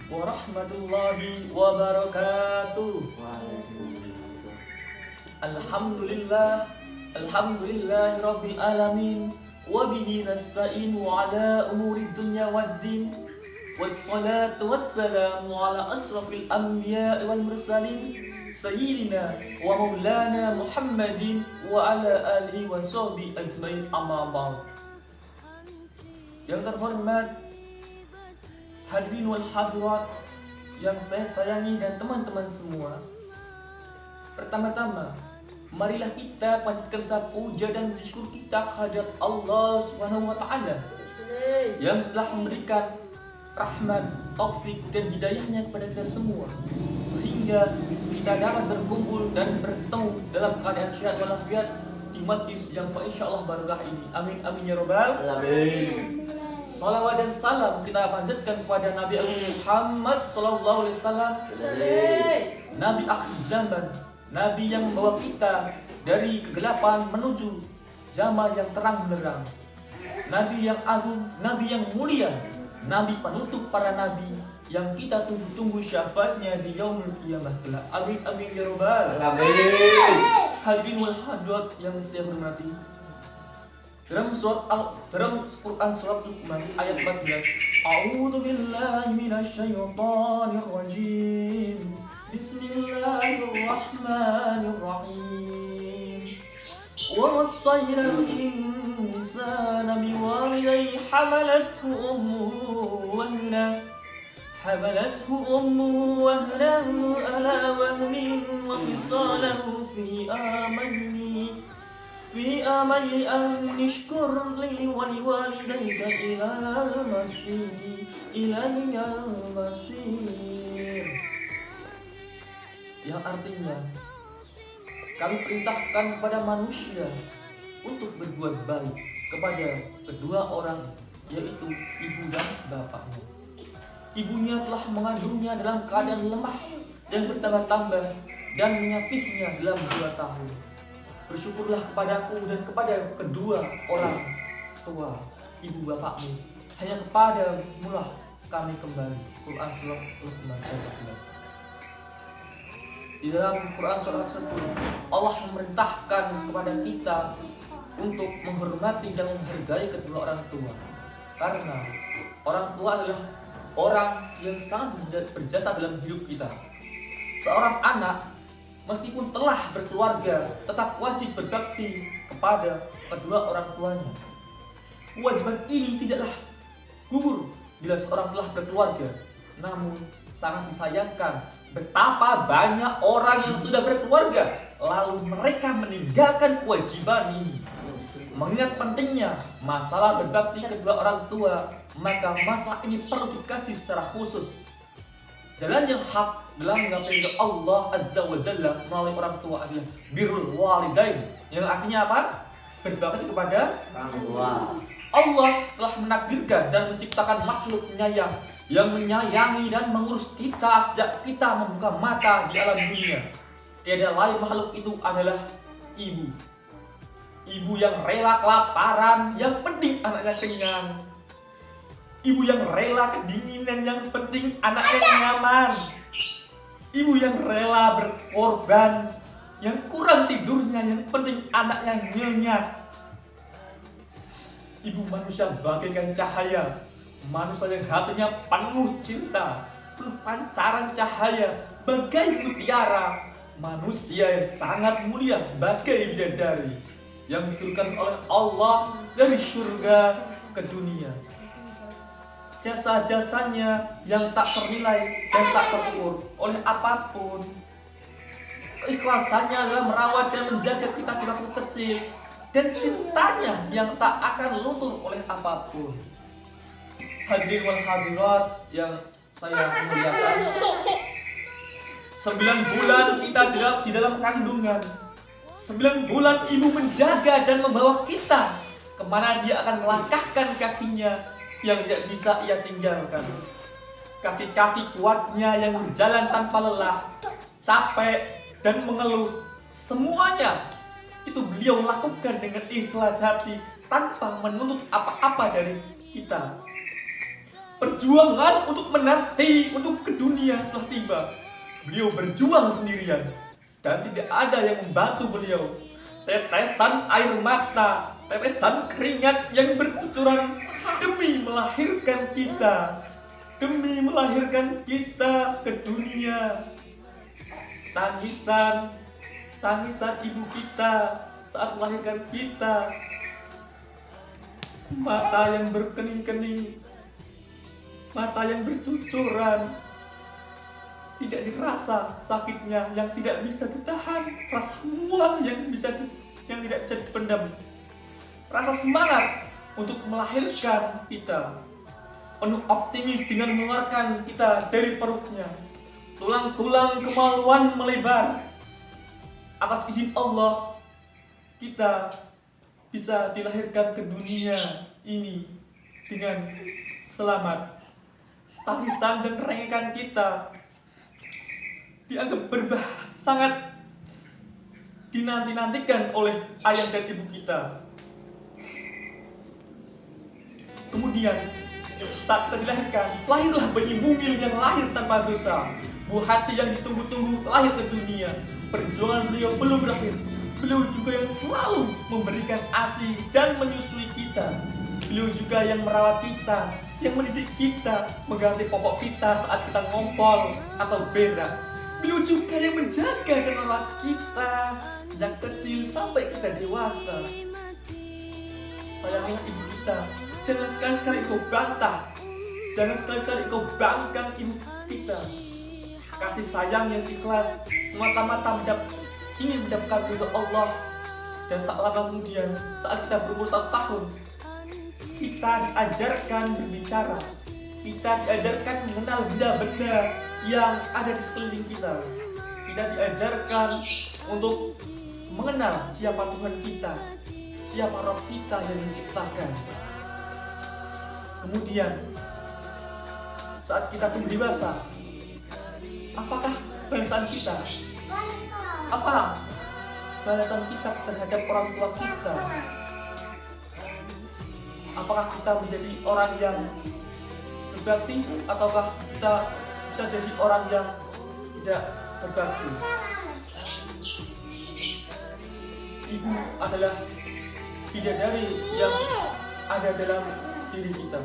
Warahmatullahi wabarakatuh. Alhamdulillah, alhamdulillahi rabbil alamin. Wabihi nasta'inu ala umuri dunya waddin. Wassalatu wassalamu ala asrafil anbiya wal mursalin Sayyidina wa maulana Muhammadin wa ala alihi wa sahbihi ajmain, amma ba'd. Yang terhormat hadirin wal hadirat yang saya sayangi dan teman-teman semua, pertama-tama marilah kita panjatkan rasa puja dan syukur kita kehadirat Allah Subhanahu wa taala yang telah memberikan rahmat, taufik dan hidayahnya kepada kita semua, sehingga kita dapat berkumpul dan bertemu dalam keadaan sehat walafiat di majlis yang insyaallah barakah ini. Amin amin ya rabbal alamin. Salawat dan salam kita panjatkan kepada Nabi Muhammad sallallahu alaihi wasallam, Nabi akhir zaman, Nabi yang membawa kita dari kegelapan menuju zaman yang terang benderang, Nabi yang agung, Nabi yang mulia, Nabi penutup para Nabi yang kita tunggu-tunggu syafaatnya di yaumul qiyamah kelak. Amin amin ya rabbal alamin. Hadirin wal hadirat yang saya hormati, dalam Quran surat Luqman ayat 14, A'udzu billahi minasyaitonir rajim. Bismillahirrahmanirrahim. Wa wassayna al-insana biwalidayhi hamalathu ummuhu wahnan ala wahnin wa fisalahu fi amali an nishkur li wa liwalidayka ilal masir. Yang artinya, kami perintahkan kepada manusia untuk berbuat baik kepada kedua orang, yaitu ibu dan bapaknya. Ibunya telah mengandungnya dalam keadaan lemah dan bertambah-tambah dan menyapihnya dalam 2 tahun. Bersyukurlah kepadaku dan kepada kedua orang tua ibu bapakmu, hanya kepada mulah kami kembali. Quran surah Luqman ayat 11. Di dalam Quran surah 10, Allah memerintahkan kepada kita untuk menghormati dan menghargai kedua orang tua, karena orang tua adalah orang yang sangat berjasa dalam hidup kita. Seorang anak meskipun telah berkeluarga tetap wajib berbakti kepada kedua orang tuanya. Kewajiban ini tidaklah gugur bila seorang telah berkeluarga. Namun sangat disayangkan betapa banyak orang yang sudah berkeluarga lalu mereka meninggalkan kewajiban ini. Mengingat pentingnya masalah berbakti kedua orang tua, maka masalah ini perlu dikaji secara khusus. Jalan yang hak dalam mengabdi Allah Azza wa Jalla melalui orang tua adalah birrul walidain, yang artinya apa? Berbakti kepada orang tua. Allah telah menakdirkan dan menciptakan makhluk penyayang yang menyayangi dan mengurus kita sejak kita membuka mata di alam dunia. Tiada lain makhluk itu adalah ibu. Ibu yang rela kelaparan, yang penting anaknya kenyang. Ibu yang rela kedinginan, yang penting anaknya nyaman. Ibu yang rela berkorban, yang kurang tidurnya, yang penting anaknya nyenyak. Ibu manusia bagaikan cahaya, manusia yang hatinya penuh cinta, penuh pancaran cahaya, bagai mutiara. Manusia yang sangat mulia, bagai bidadari yang diturunkan oleh Allah dari surga ke dunia. Jasa-jasanya yang tak ternilai dan tak terukur oleh apapun. Keikhlasannya dalam merawat dan menjaga kita waktu kecil, dan cintanya yang tak akan luntur oleh apapun. Hadirin wal hadirat yang saya muliakan, 9 bulan kita di dalam kandungan. 9 bulan ibu menjaga dan membawa kita kemana dia akan melangkahkan kakinya yang tidak bisa ia tinggalkan. Kaki-kaki kuatnya yang berjalan tanpa lelah, capek dan mengeluh, semuanya itu beliau lakukan dengan ikhlas hati tanpa menuntut apa-apa dari kita. Perjuangan untuk menanti, untuk ke dunia telah tiba. Beliau berjuang sendirian dan tidak ada yang membantu beliau. Tetesan air mata, tetesan keringat yang bercucuran demi melahirkan kita, demi melahirkan kita ke dunia. Tangisan ibu kita saat melahirkan kita, mata yang berkening-kening, mata yang bercucuran, tidak dirasa sakitnya yang tidak bisa ditahan, rasa mual yang tidak bisa dipendam, rasa semangat untuk melahirkan kita, penuh optimis dengan mengeluarkan kita dari perutnya, tulang-tulang kemaluan melebar. Atas izin Allah kita bisa dilahirkan ke dunia ini dengan selamat. Tangisan dan rengekan kita dianggap sangat dinanti-nantikan oleh ayah dan ibu kita. Kemudian saat kita dilahirkan, lahirlah bayi mungil yang lahir tanpa dosa. Buah hati yang ditunggu-tunggu lahir ke dunia. Perjuangan beliau belum berakhir. Beliau juga yang selalu memberikan ASI dan menyusui kita. Beliau juga yang merawat kita, yang mendidik kita, mengganti popok kita saat kita ngompol atau berak. Beliau juga yang menjaga dan merawat kita sejak kecil sampai kita dewasa. Sayangilah ibu kita. Jangan sekali-sekali kau bantah, jangan sekali-sekali kau banggang ibu kita. Kasih sayang yang ikhlas semata-mata ingin mendapatkan ridho Allah. Dan tak lama kemudian saat kita berumur 1 tahun, kita diajarkan berbicara, kita diajarkan mengenal benda-benda yang ada di sekeliling kita. Kita diajarkan untuk mengenal siapa Tuhan kita, siapa Rabb kita yang menciptakan. Kemudian saat kita tumbuh dewasa, apakah balasan kita? Apa balasan kita terhadap orang tua kita? Apakah kita menjadi orang yang berbakti ataukah kita bisa jadi orang yang tidak berbakti? Ibu adalah bidadari yang ada dalam diri kita,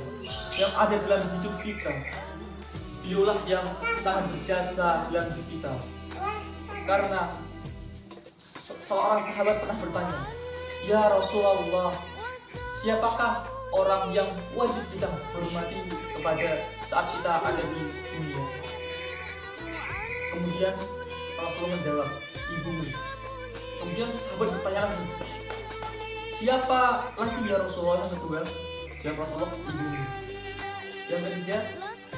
yang ada dalam hidup kita. Beliaulah yang sangat berjasa dalam hidup kita. Karena seorang sahabat pernah bertanya, "Ya Rasulullah, siapakah orang yang wajib kita hormati kepada saat kita ada di dunia?" Kemudian Rasulullah menjawab, "Ibumu." Kemudian sahabat bertanya lagi, "Siapa lagi ya Rasulullah?" Yang kedua, "Siapa Rasulullah?" "Ibumu." Yang ketiga,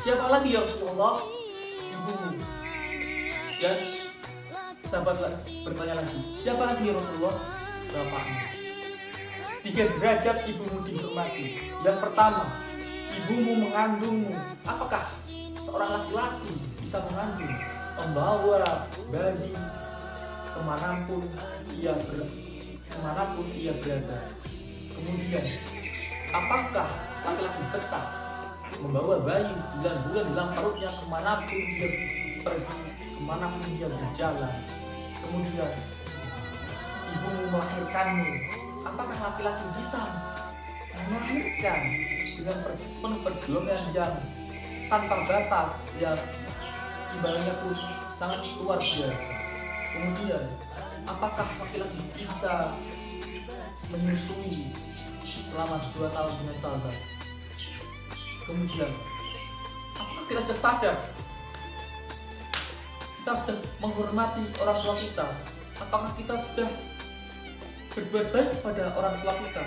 "Siapa lagi ya Rasulullah?" "Ibumu." Dan sahabat bertanya lagi, "Siapa lagi ya Rasulullah?" "Bapakmu." 3 derajat ibumu dihormati. Yang pertama, ibumu mengandungmu. Apakah seorang laki-laki bisa mengandung, membawa bayi kemanapun ia berada? Kemudian, apakah laki-laki betah membawa bayi 9 bulan dalam perutnya kemanapun dia pergi, kemanapun dia berjalan? Kemudian, ibumu melahirkanmu. Apakah laki-laki bisa melahirkan dengan penuh perjuangan yang tanpa batas, yang ibaratnya pun sangat luar biasa? Kemudian, apakah laki-laki bisa menyusui selama 2 tahun dengan sabar? Kemudian, apakah kita sudah sadar kita sudah menghormati orang tua kita? Apakah kita sudah berbuat baik kepada orang tua kita?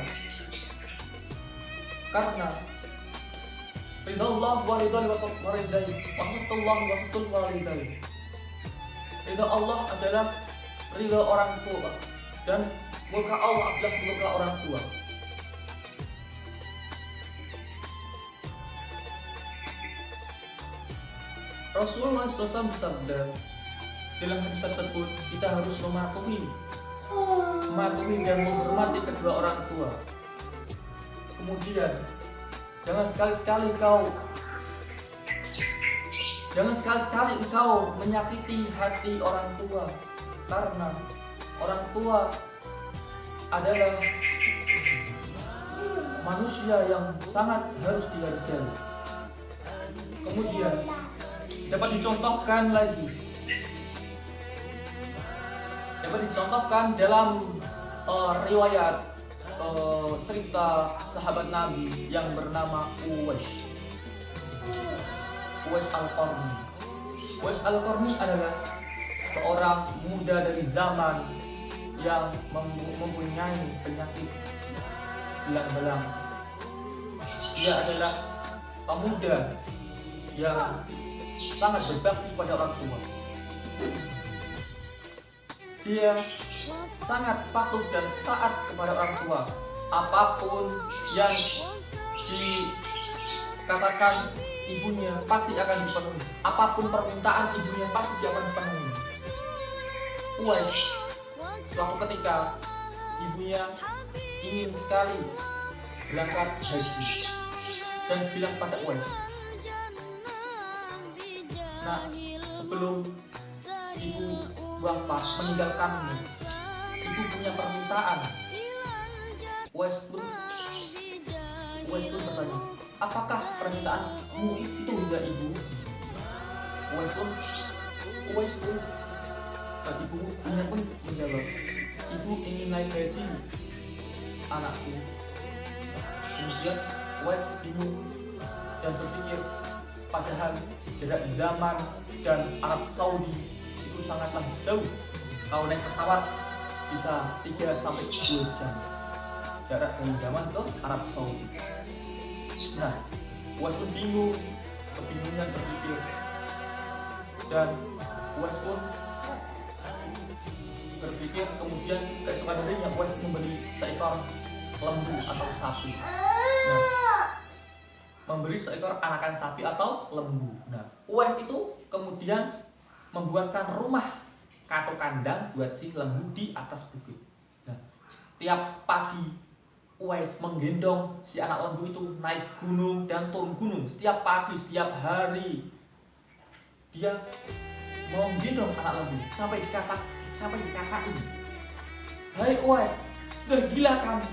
Karena ridha Allah wa ridha walidayhi. Ridha Allah adalah ridha orang tua, dan murka Allah adalah murka orang tua. Rasulullah SAW bersabda dalam hadis tersebut, kita harus mematuhi dan menghormati kedua orang tua. Kemudian, jangan sekali-sekali kau Jangan sekali-sekali engkau menyakiti hati orang tua, karena orang tua adalah manusia yang sangat harus dihargai. Kemudian dapat dicontohkan dalam riwayat cerita sahabat Nabi yang bernama Uwais Al-Qarni. Uwais Al-Qarni adalah seorang muda dari zaman yang mempunyai penyakit belang-belang. Dia adalah pemuda yang sangat berbakti pada orang tua. Dia sangat patuh dan taat kepada orang tua. Apapun yang dikatakan ibunya pasti akan dipenuhi. Apapun permintaan ibunya pasti akan dipenuhi. Uwais suatu ketika ibunya ingin sekali berangkat haji dan bilang pada Uwais, "Nah, sebelum ibu bapak meninggalkanmu, ibu punya permintaan." Uwais pun bertanya, "Apakah permintaanmu itu ya ibu?" Ibunya pun menjawab, "Ibu ingin naik haji, anakku." Kemudian Uwais bingung dan berpikir, padahal jarak zaman dan Arab Saudi itu sangatlah jauh. Kalau naik pesawat bisa 3-2 jam jarak dari zaman ke Arab Saudi. Nah, Uwais pun kebingungan berpikir, dan Uwais pun berpikir. Kemudian keesokan harinya Uwais membeli seekor lembu atau sapi. Nah, memberi seekor anakan sapi atau lembu. Nah, Uwais itu kemudian membuatkan rumah atau kandang buat si lembu di atas bukit. Nah, setiap pagi Uwais menggendong si anak lembu itu naik gunung dan turun gunung. Setiap pagi, setiap hari dia menggendong anak lembu sampai dikatain, "Hai Uwais, sudah gila kamu?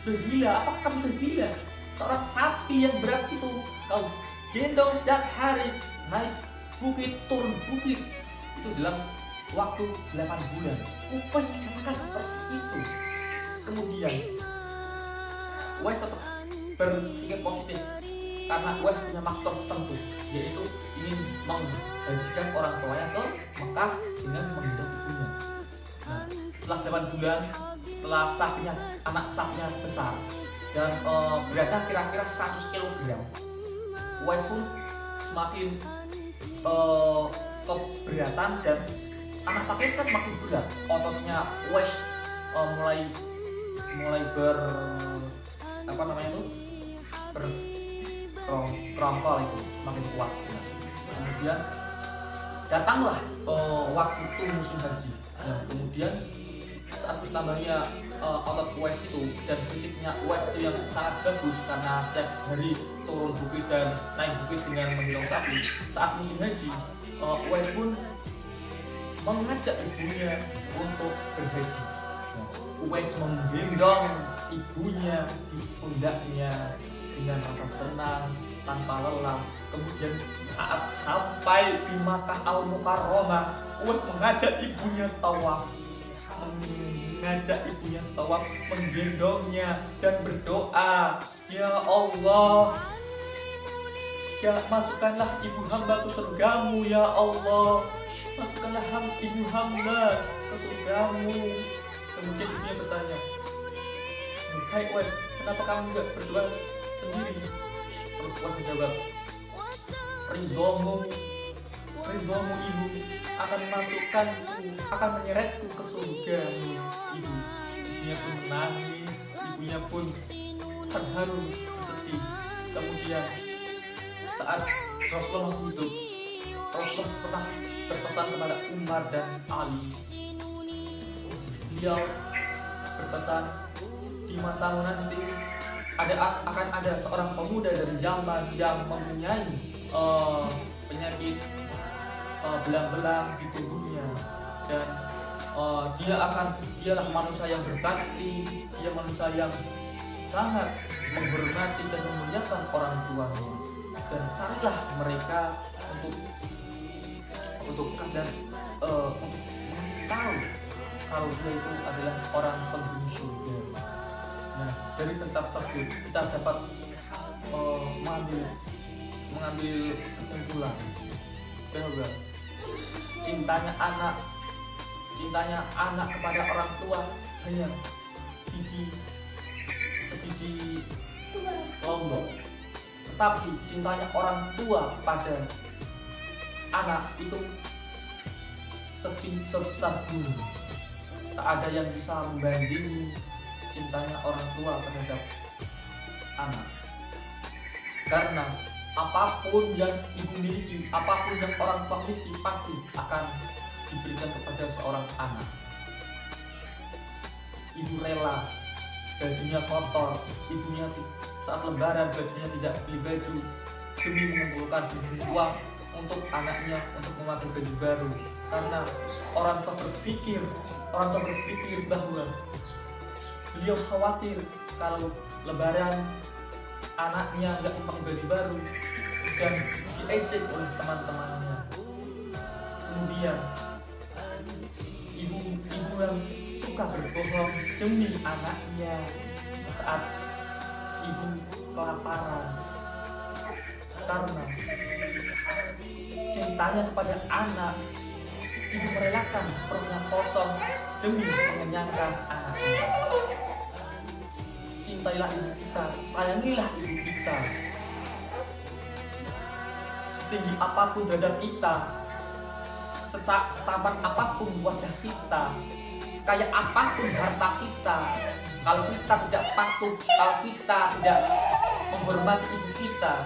Sudah gila? Apakah kamu sudah gila? Seorang sapi yang berat itu kau gendong setiap hari, naik bukit, turun bukit, itu dalam waktu 8 bulan. Uwais dikatakan seperti itu. Kemudian Uwais tetap berpikir positif karena Uwais punya faktor tertentu, yaitu ingin menghajikan orang tuanya ke Mekah dengan menggendong ibunya. Nah, setelah 8 bulan, setelah anak sapinya besar dan beratnya kira-kira 100 kg, Uwais pun semakin keberatan dan anak sapinya kan makin berat. Ototnya Uwais mulai berkerongkol itu semakin kuat. Nah, kemudian datanglah waktu itu musim haji. Nah, kemudian saat ditambahnya otot Uwais itu dan fisiknya Uwais itu yang sangat bagus karena setiap hari turun bukit dan naik bukit dengan menggendong sapi. Saat musim haji, Uwais pun mengajak ibunya untuk berhaji. Nah, Uwais menggendong ibunya di pundaknya dengan rasa senang tanpa lelah. Kemudian saat sampai di Makkah Al-Mukarramah, Uwais mengajak ibunya tawaf, menggendongnya dan berdoa, "Ya Allah, masukkanlah ibu hamba ke surgamu, ya Allah, masukkanlah ibu hamba ke surgamu." Kemudian ibunya bertanya, "Hai Uwais, kenapa kamu juga berdoa sendiri?" Terus Uwais menjawab, ridhomu ibu akan menyeretku ke surga ibu." Ibunya pun menangis, ibunya pun terharu, sedih. Kemudian saat Rasulullah masih hidup, Rasulullah pernah berpesan kepada Umar dan Ali. Beliau berpesan, di masa nanti akan ada seorang pemuda dari zaman yang mempunyai penyakit belang-belang di tubuhnya, dan dialah manusia yang berbakti, dia manusia yang sangat menghormati dan memuliakan orang tuanya. Dan carilah mereka untuk kadar untuk mengasih tahu kalau dia itu adalah orang penghuni surga. Nah, dari cerita tersebut kita dapat mengambil kesimpulan bahwa cintanya anak kepada orang tua hanya sebiji lombok, tetapi cintanya orang tua pada anak itu sebesar gunung. Tak ada yang bisa membandingi cintanya orang tua terhadap anak. Karena apapun yang ibu miliki, apapun yang orang tua miliki, pasti akan diberikan kepada seorang anak. Ibu rela bajunya kotor, ibunya saat lebaran bajunya tidak beli baju demi mengumpulkan uang untuk anaknya untuk memakai baju baru. Karena orang tua berpikir bahwa beliau khawatir kalau lebaran anaknya tidak memakai baju baru dan diejek oleh teman-temannya. Kemudian ibu yang suka berbohong demi anaknya saat ibu kelaparan, karena cintanya kepada anak, ibu merelakan perutnya kosong demi mengenyangkan anaknya. Cintailah ibu kita, sayangilah ibu kita. Setinggi apapun dada kita, setampan apapun wajah kita, sekaya apapun harta kita, kalau kita tidak patuh, kalau kita tidak menghormati ibu kita,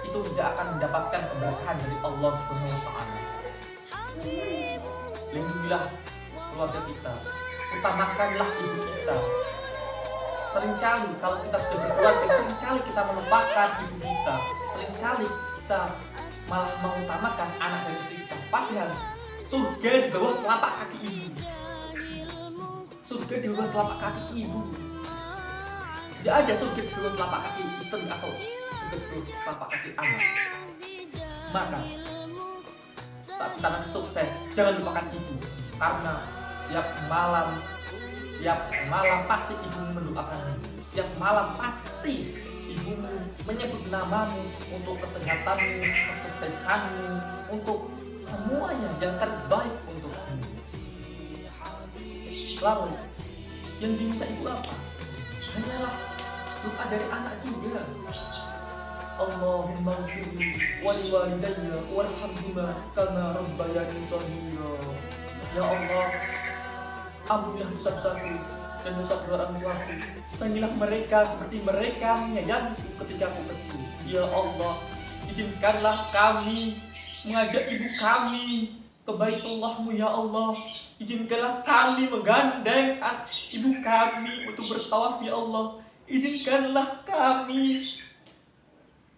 itu tidak akan mendapatkan keberkahan dari Allah SWT. Lindungilah keluarga kita, utamakanlah ibu kita. Seringkali kalau kita sudah berkeluarga, seringkali kita melupakan ibu kita, seringkali kita malah mengutamakan anak dan istri kita. Padahal surga di bawah telapak kaki ibu. Surga di bawah telapak kaki ibu. Tidak ada surga di bawah telapak kaki istri atau surga di bawah telapak kaki anak. Maka saat kita akan sukses, jangan lupakan ibu. Karena tiap malam pasti ibumu mendoakanmu. Setiap malam pasti ibumu menyebut namamu untuk kesehatanmu, kesuksesanmu, untuk semuanya yang terbaik untukmu. Lalu yang diminta ibu apa? Hanyalah doa dari anak juga. Allahumma ighfirli wa liwalidayya warhamhuma kama rabbayani shaghira. Ya Allah, ampunilah dosa-dosaku dan dosa kedua orang tuaku. Sayangilah mereka seperti mereka menyayangiku ketika aku kecil. Ya Allah, izinkanlah kami mengajak ibu kami ke Baitullah-Mu ya Allah. Izinkanlah kami menggandeng ibu kami untuk bertawaf ya Allah. Izinkanlah kami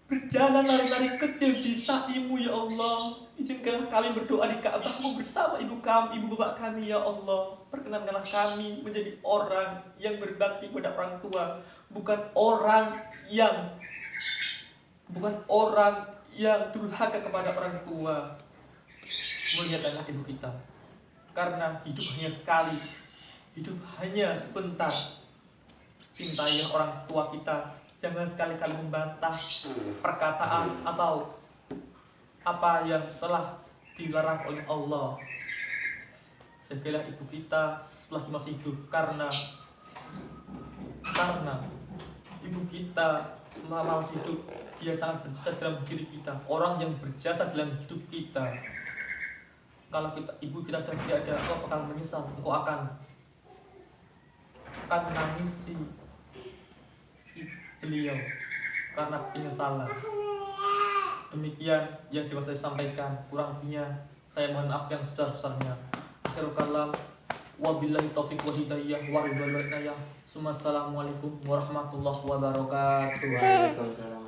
berjalan lari-lari kecil di sa'i-Mu ya Allah. Izinkanlah kami berdoa di Ka'bah-Mu bersama ibu kami, ibu bapak kami ya Allah. Perkenankanlah kami menjadi orang yang berbakti kepada orang tua, bukan orang yang durhaka kepada orang tua. Muliakanlah ibu kita, karena hidup hanya sekali, hidup hanya sebentar. Cintailah orang tua kita. Jangan sekali-kali membantah perkataan atau apa yang telah dilarang oleh Allah. Jagalah ibu kita selagi masih hidup, karena ibu kita selama masih hidup, dia sangat berjasa dalam diri kita. Orang yang berjasa dalam hidup kita. Kalau ibu kita sudah tidak ada, engkau bakal menyesal. Engkau akan menangisi beliau karena penyesalan. Demikian yang dapat saya sampaikan, kurangnya saya mohon maaf yang sebesar-besarnya. Akhirul kalam, wabillahi taufiq wa hidayah wa ridwan wa inayah. Assalamualaikum warahmatullahi wabarakatuh.